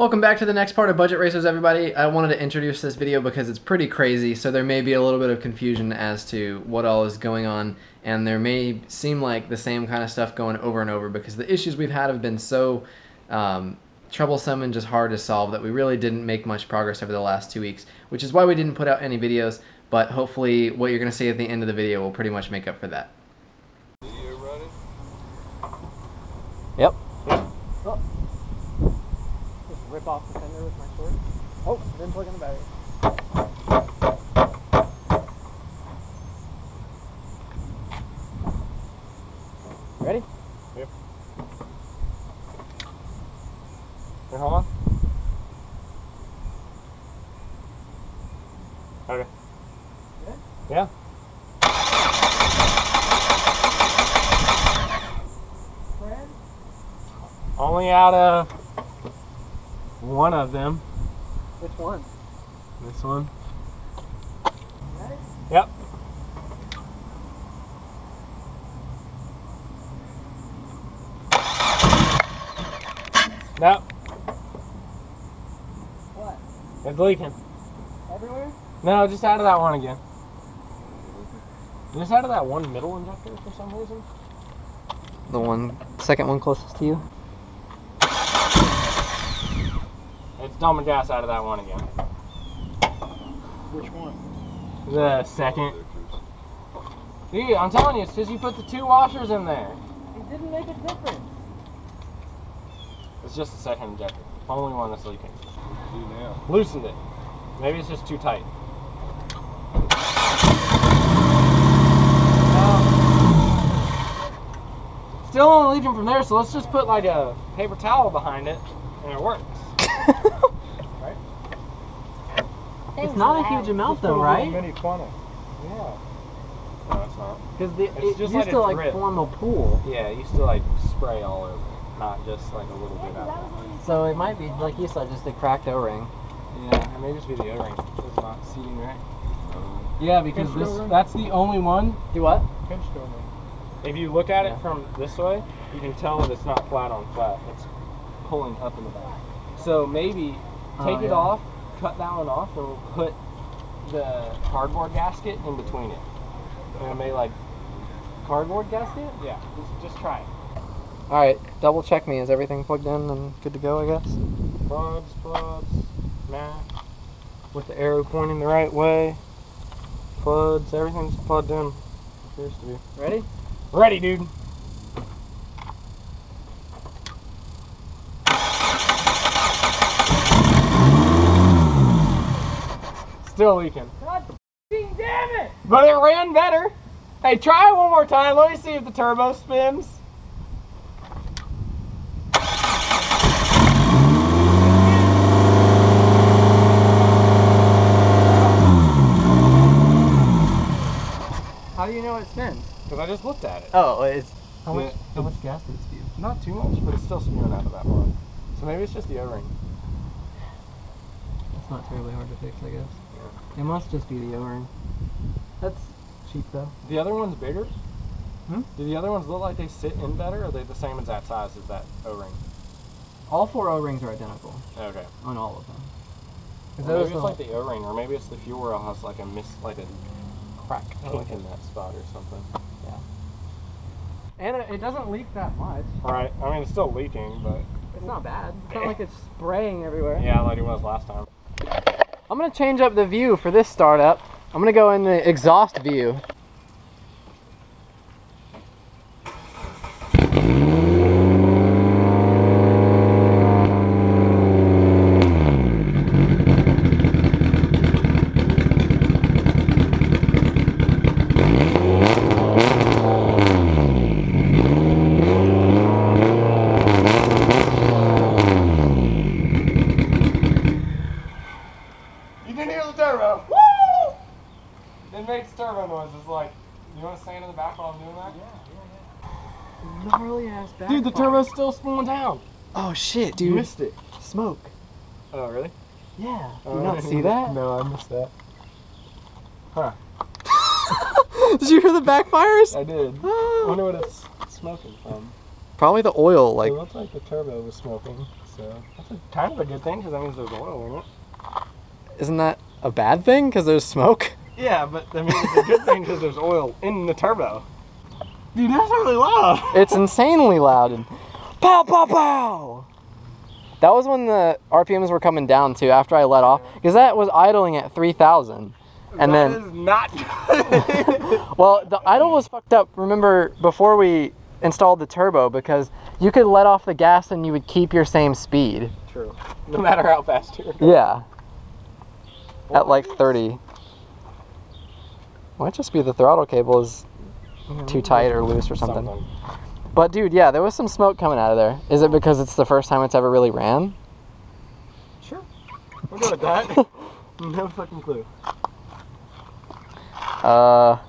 Welcome back to the next part of Budget Racers, everybody. I wanted to introduce this video because it's pretty crazy, so there may be a little bit of confusion as to what all is going on, and there may seem like the same kind of stuff going over and over because the issues we've had have been so troublesome and just hard to solve that we really didn't make much progress over the last 2 weeks, which is why we didn't put out any videos, but hopefully what you're going to see at the end of the video will pretty much make up for that. Yep. Oh. Just rip off the fender with my sword. Oh, didn't plug in the battery. Ready? Yep. Here, hold on. Okay. Yeah? Fred? Only out of one of them. Which one? This one. Ready? Yep. No. What? It's leaking. Everywhere? No, just out of that one again. Just out of that one middle injector for some reason. The second one closest to you? It's dumping gas out of that one again. Which one? The second. Dude, I'm telling you, it's because you put the two washers in there. It didn't make a difference. It's just the second injector. Only one that's leaking. Loosened it. Maybe it's just too tight. Still only leaking from there, so let's just put like a paper towel behind it and it works. Right? It's not a huge amount though, right? Mini funnel. Yeah. No, it's not. Because It's it just used like to a like drip. form a pool. Yeah, it used to like spray all over it, not just like a little bit out of it. So it might be, like you said, just a cracked O-ring. Yeah, it may just be the O-ring. It's not seating right. Yeah, because that's the only one. Do what? Pinched O-ring. If you look at it from this way, you can tell that it's not flat on flat. It's pulling up in the back. So maybe take it off, cut that one off, and we'll put the cardboard gasket in between it. And it may like Cardboard gasket? yeah, just try it. Alright, double check me. Is everything plugged in and good to go, I guess? Plugs, nah. With the arrow pointing the right way. Plugs, everything's plugged in. Appears to be. Ready? Ready, dude. Still leaking. God damn it! But it ran better. Hey, try it one more time. Let me see if the turbo spins. How do you know it spins? Because I just looked at it. Oh, it's... How much gas did it spew? Not too much, but it's still spewing out of that one. So maybe it's just the O-ring. It's not terribly hard to fix, I guess. It must just be the O-ring. That's cheap, though. The other one's bigger? Hmm? Do the other ones look like they sit in better, or are they the same exact size as that O-ring? All four O-rings are identical Okay. on all of them. Well, maybe it's like the O-ring, or maybe it's the fuel oil has like a crack kink in that spot or something. Yeah. And it doesn't leak that much. Right. I mean, it's still leaking, but It's not bad. It's not like it's spraying everywhere. yeah, like it was last time. I'm going to change up the view for this startup. I'm going to go in the exhaust view. You didn't hear the turbo. Woo! It makes turbo noises like, you want to stand in the back while I'm doing that? Yeah. Gnarly ass back. Dude, the turbo's still spooling down. Oh shit, You dude. missed it. Smoke. Oh, really? Yeah. Did you not see that? No, I missed that. Huh. Did you hear the backfires? I did. I wonder what it's smoking from. Probably the oil, like. It looked like the turbo was smoking. So that's kind of a good thing because that means there's oil in it. Isn't that a bad thing because there's smoke? Yeah, but I mean it's a good thing because there's oil in the turbo. Dude, that's really loud. It's insanely loud. And pow, pow, pow. That was when the RPMs were coming down too after I let off, because that was idling at 3,000. And that then is not good. well, the idle was fucked up. Remember before we installed the turbo, because you could let off the gas and you would keep your same speed. True. No matter how fast you're going. Yeah. At like 30. Might just be the throttle cable is too tight or loose or something. But dude, yeah, there was some smoke coming out of there. Is it because it's the first time it's ever really ran? Sure. We'll go with that. No fucking clue. That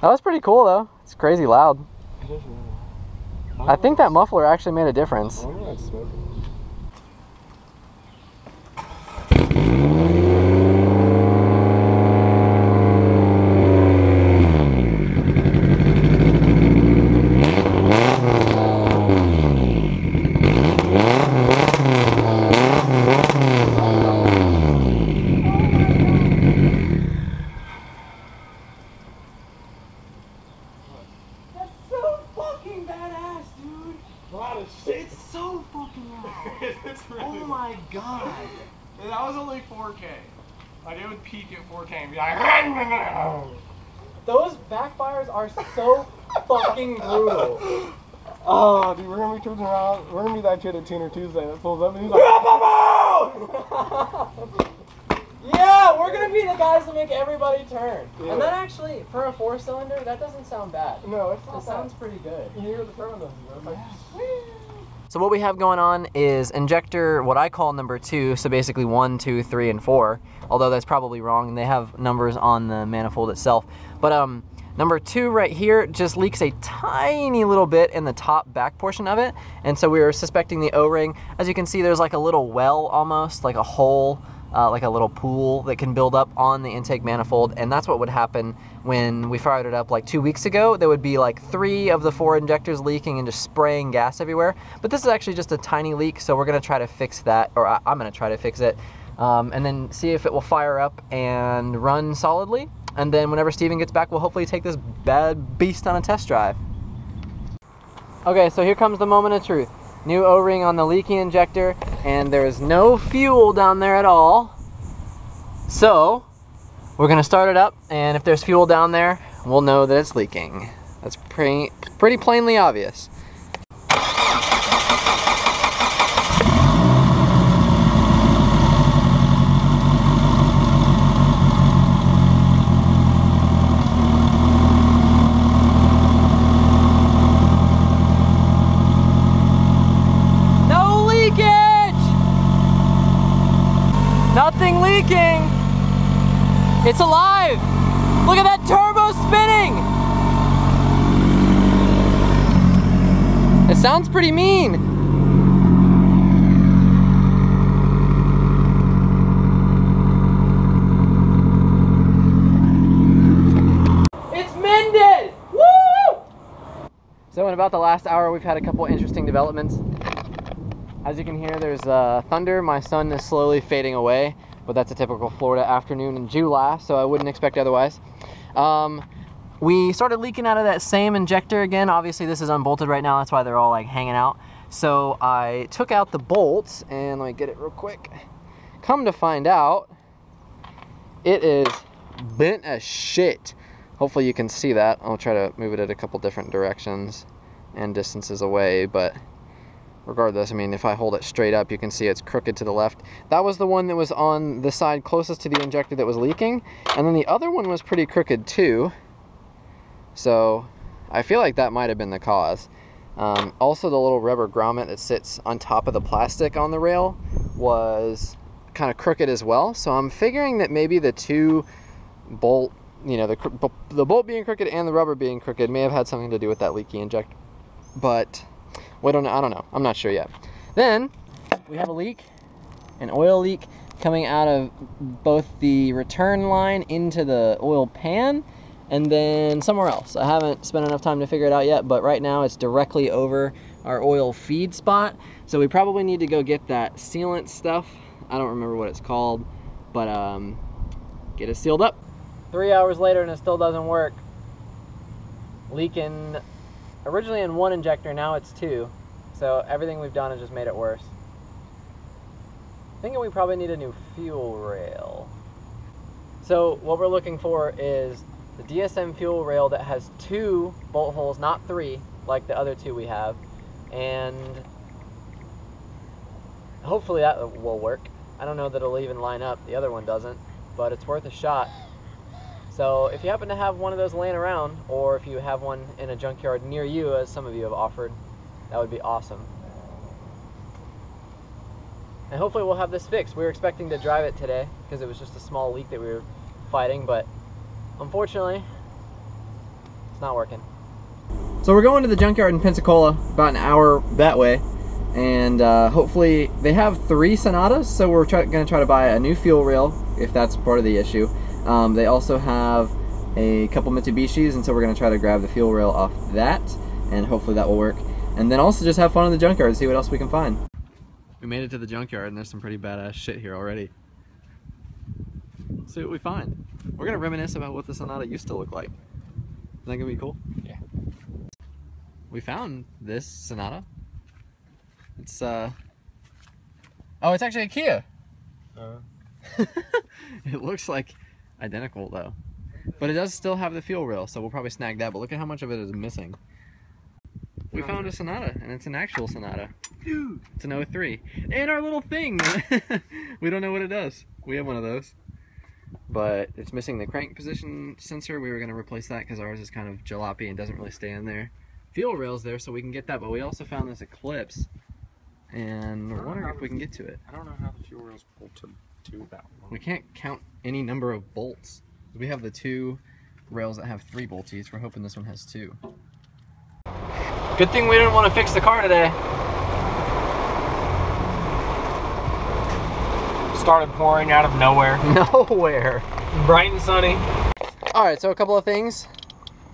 was pretty cool though. It's crazy loud. It is really. I think that muffler actually made a difference. I wonder why it's smoking. It's so fucking loud. It's really Oh my god. And that was only 4K. Like it would peak at 4K and be like, Those backfires are so fucking brutal. oh, dude, we're gonna be turning around. We're gonna be that kid at Tuner Tuesday that pulls up and he's like, Yeah, we're gonna be the guys that make everybody turn. Yeah. And that actually, for a 4-cylinder, that doesn't sound bad. no, it's not It sounds pretty good. You hear the turn on those, it's like, So what we have going on is injector, what I call number 2, so basically 1, 2, 3, and 4, although that's probably wrong, and they have numbers on the manifold itself. But number 2 right here just leaks a tiny little bit in the top back portion of it, and so we were suspecting the O-ring. As you can see, there's like a little well almost, like a hole, like a little pool that can build up on the intake manifold, and that's what would happen when we fired it up like 2 weeks ago. There would be like 3 of the 4 injectors leaking and just spraying gas everywhere. But this is actually just a tiny leak, so we're gonna try to fix that, or I'm gonna try to fix it, and then see if it will fire up and run solidly. And then whenever Steven gets back, we'll hopefully take this bad beast on a test drive. Okay, so here comes the moment of truth. New O-ring on the leaky injector, and there is no fuel down there at all. So we're gonna start it up, and if there's fuel down there, we'll know that it's leaking. That's pretty plainly obvious. Nothing leaking. It's alive. Look at that turbo spinning. It sounds pretty mean. It's mended. Woo! So in about the last hour, we've had a couple interesting developments. As you can hear, there's thunder. My sun is slowly fading away, but that's a typical Florida afternoon in July, so I wouldn't expect otherwise. We started leaking out of that same injector again. Obviously, this is unbolted right now. That's why they're all like hanging out. So I took out the bolts, and let me get it real quick. Come to find out, it is bent as shit. Hopefully you can see that. I'll try to move it at a couple different directions and distances away, but regardless, I mean, if I hold it straight up, you can see it's crooked to the left. That was the one that was on the side closest to the injector that was leaking, and then the other one was pretty crooked too. So I feel like that might have been the cause. Also, the little rubber grommet that sits on top of the plastic on the rail was kind of crooked as well. So I'm figuring that maybe the two bolt, you know, the bolt being crooked and the rubber being crooked may have had something to do with that leaky injector. But I don't know. I'm not sure yet. Then we have a leak, an oil leak coming out of both the return line into the oil pan and then somewhere else. I haven't spent enough time to figure it out yet, but right now it's directly over our oil feed spot. So we probably need to go get that sealant stuff. I don't remember what it's called, but get it sealed up. 3 hours later and it still doesn't work. Leaking originally in one injector, now it's two. So everything we've done has just made it worse. Thinking we probably need a new fuel rail. So what we're looking for is the DSM fuel rail that has 2 bolt holes, not 3 like the other 2 we have, and hopefully that will work. I don't know that it'll even line up, the other one doesn't, but it's worth a shot. So if you happen to have one of those laying around, or if you have one in a junkyard near you, as some of you have offered, that would be awesome. And hopefully we'll have this fixed. We were expecting to drive it today because it was just a small leak that we were fighting, but unfortunately, it's not working. So we're going to the junkyard in Pensacola, about an hour that way, and hopefully they have 3 Sonatas, so we're going to try to buy a new fuel rail if that's part of the issue. They also have a couple Mitsubishis, and so we're going to try to grab the fuel rail off that, and hopefully that will work. And then also just have fun in the junkyard and see what else we can find. We made it to the junkyard and there's some pretty badass shit here already. Let's see what we find. We're gonna reminisce about what the Sonata used to look like. Isn't that gonna be cool? Yeah. We found this Sonata. It's oh, it's actually a Kia. It looks like identical though. But it does still have the fuel rail, so we'll probably snag that, but look at how much of it is missing. We found a Sonata, and it's an actual Sonata. Dude! It's an 03. And our little thing! We don't know what it does. We have one of those. But it's missing the crank position sensor. We were going to replace that because ours is kind of jalopy and doesn't really stay in there. Fuel rail's there, so we can get that, but we also found this Eclipse. And we're wondering if we can get to it. I don't know how the fuel rail's bolted to that one. We can't count any number of bolts. We have the 2 rails that have 3 bolties. We're hoping this one has 2. Good thing we didn't want to fix the car today. Started pouring out of nowhere. Nowhere. Bright and sunny. Alright, so a couple of things.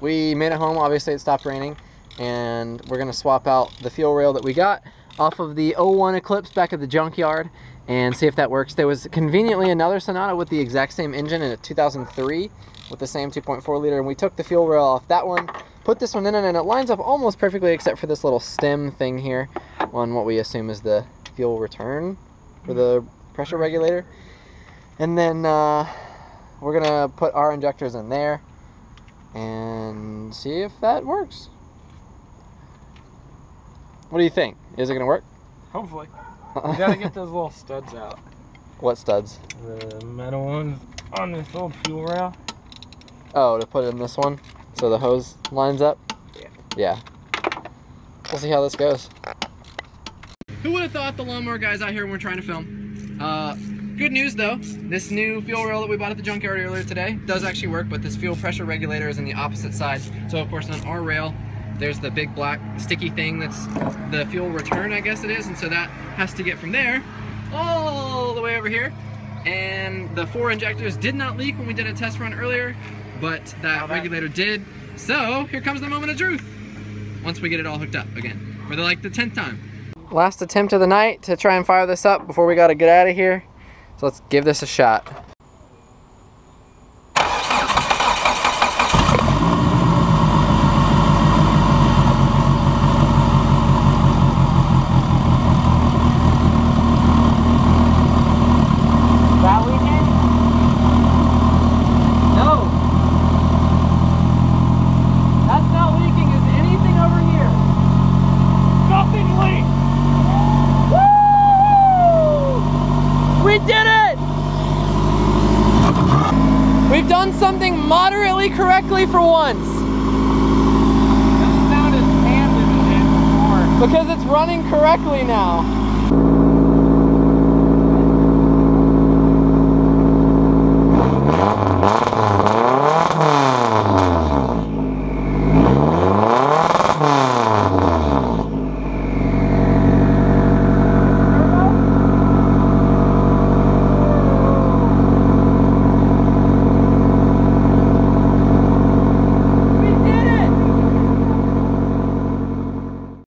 We made it home, obviously it stopped raining, and we're going to swap out the fuel rail that we got off of the 01 Eclipse back at the junkyard and see if that works. There was conveniently another Sonata with the exact same engine in a 2003 with the same 2.4 liter, and we took the fuel rail off that one, put this one in, and it lines up almost perfectly except for this little stem thing here on what we assume is the fuel return for the pressure regulator. And then we're gonna put our injectors in there and see if that works. What do you think? Is it gonna work? Hopefully. We gotta get those little studs out. What studs? The metal ones on this old fuel rail. Oh, to put in this one so the hose lines up? Yeah. Yeah. We'll see how this goes. Who would have thought the lawnmower guys out here weren't trying to film? Good news though, this new fuel rail that we bought at the junkyard earlier today does actually work, but this fuel pressure regulator is on the opposite side. So of course on our rail, there's the big black sticky thing that's the fuel return, I guess it is, and so that has to get from there all the way over here. And the 4 injectors did not leak when we did a test run earlier, but that regulator did. So here comes the moment of truth once we get it all hooked up again for the 10th time. Last attempt of the night to try and fire this up before we gotta get out of here. So let's give this a shot. We've done something moderately correctly for once. Doesn't sound as jammed as it did before. Because it's running correctly now.